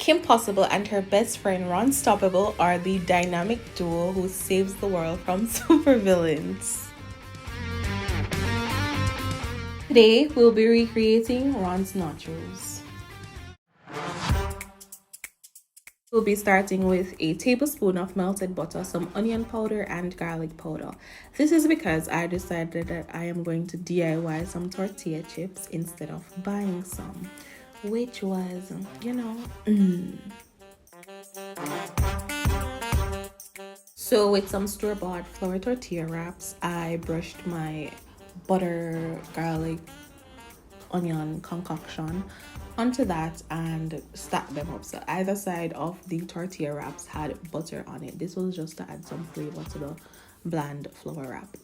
Kim Possible and her best friend Ron Stoppable are the dynamic duo who saves the world from supervillains. Today, we'll be recreating Ron's nachos. We'll be starting with a tablespoon of melted butter, some onion powder, and garlic powder. This is because I decided that I am going to DIY some tortilla chips instead of buying some, which was, So with some store-bought flour tortilla wraps, I brushed my butter, garlic, onion concoction onto that and stacked them up. So either side of the tortilla wraps had butter on it. This was just to add some flavor to the bland flour wrap.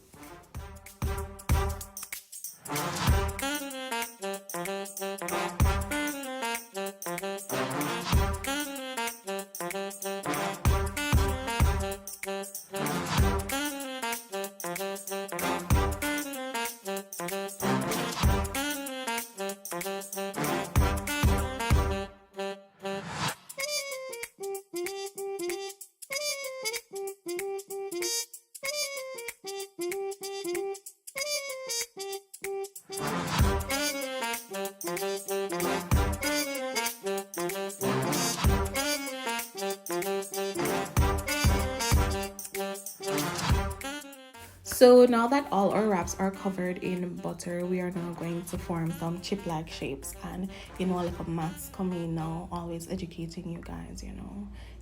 So now that all our wraps are covered in butter, we are now going to form some chip-like shapes. And like a maths coming now, always educating you guys,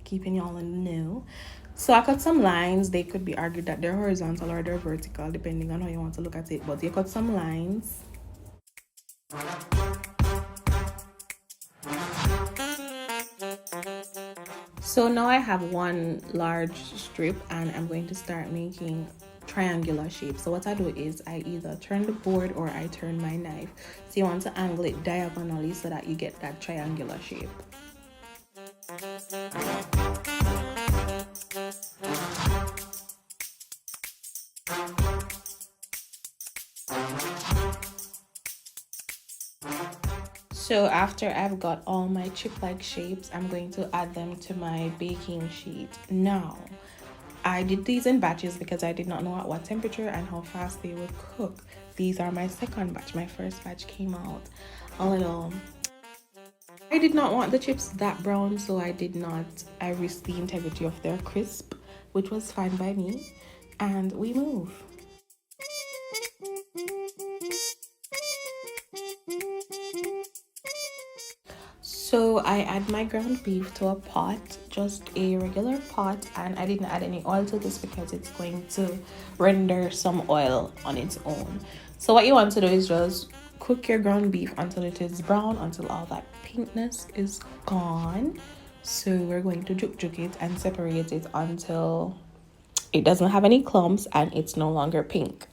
keeping you all in the know. So I cut some lines. They could be argued that they're horizontal or they're vertical, depending on how you want to look at it. But you cut some lines. So now I have one large strip and I'm going to start making triangular shape. So what I do is I either turn the board or I turn my knife. So you want to angle it diagonally so that you get that triangular shape. So after I've got all my chip-like shapes, I'm going to add them to my baking sheet. Now, I did these in batches because I did not know at what temperature and how fast they would cook. These are my second batch. My first batch came out a little... I did not want the chips that brown, so I risked the integrity of their crisp, which was fine by me. And we move. So I add my ground beef to a pot, just a regular pot, and I didn't add any oil to this because it's going to render some oil on its own. So what you want to do is just cook your ground beef until it is brown, until all that pinkness is gone. So we're going to juke it and separate it until it doesn't have any clumps and it's no longer pink.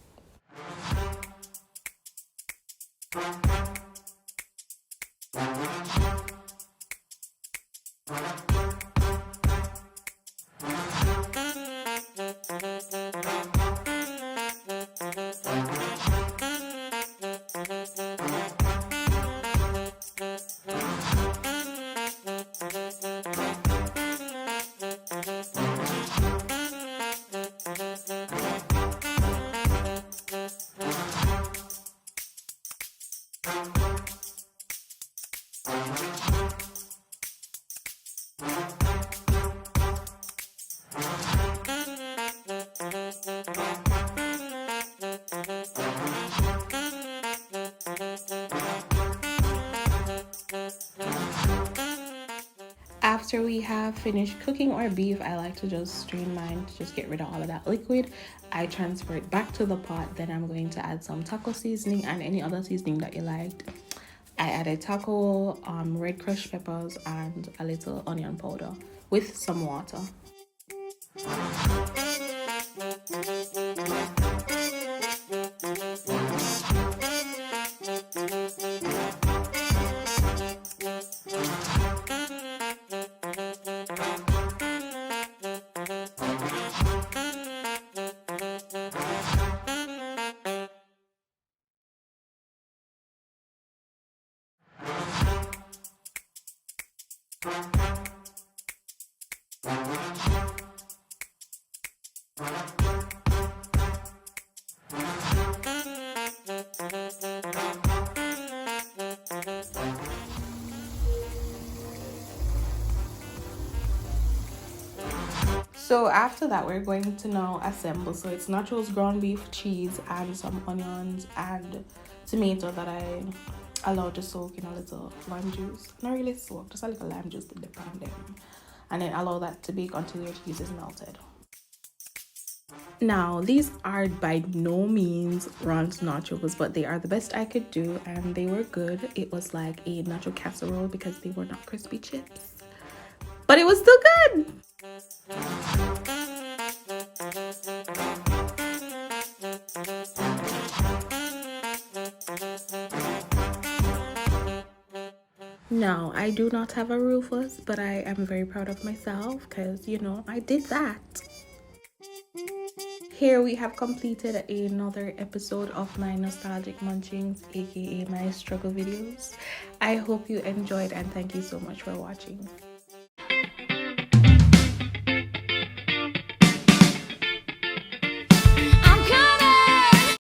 After we have finished cooking our beef, I like to just strain mine to just get rid of all of that liquid. I transfer it back to the pot. Then I'm going to add some taco seasoning and any other seasoning that you liked. I added taco, red crushed peppers, and a little onion powder with some water. So after that, we're going to now assemble. So it's nachos, ground beef, cheese, and some onions and tomato that I allowed to soak in a little lime juice. Not really soak, just a little lime juice to dip on them. And then allow that to bake until your cheese is melted. Now, these are by no means Ron's nachos, but they are the best I could do, and they were good. It was like a nacho casserole because they were not crispy chips, but it was still good. No, I do not have a Rufus, but I am very proud of myself because, you know, I did that. Here we have completed another episode of my nostalgic munchings, aka my struggle videos. I hope you enjoyed and thank you so much for watching.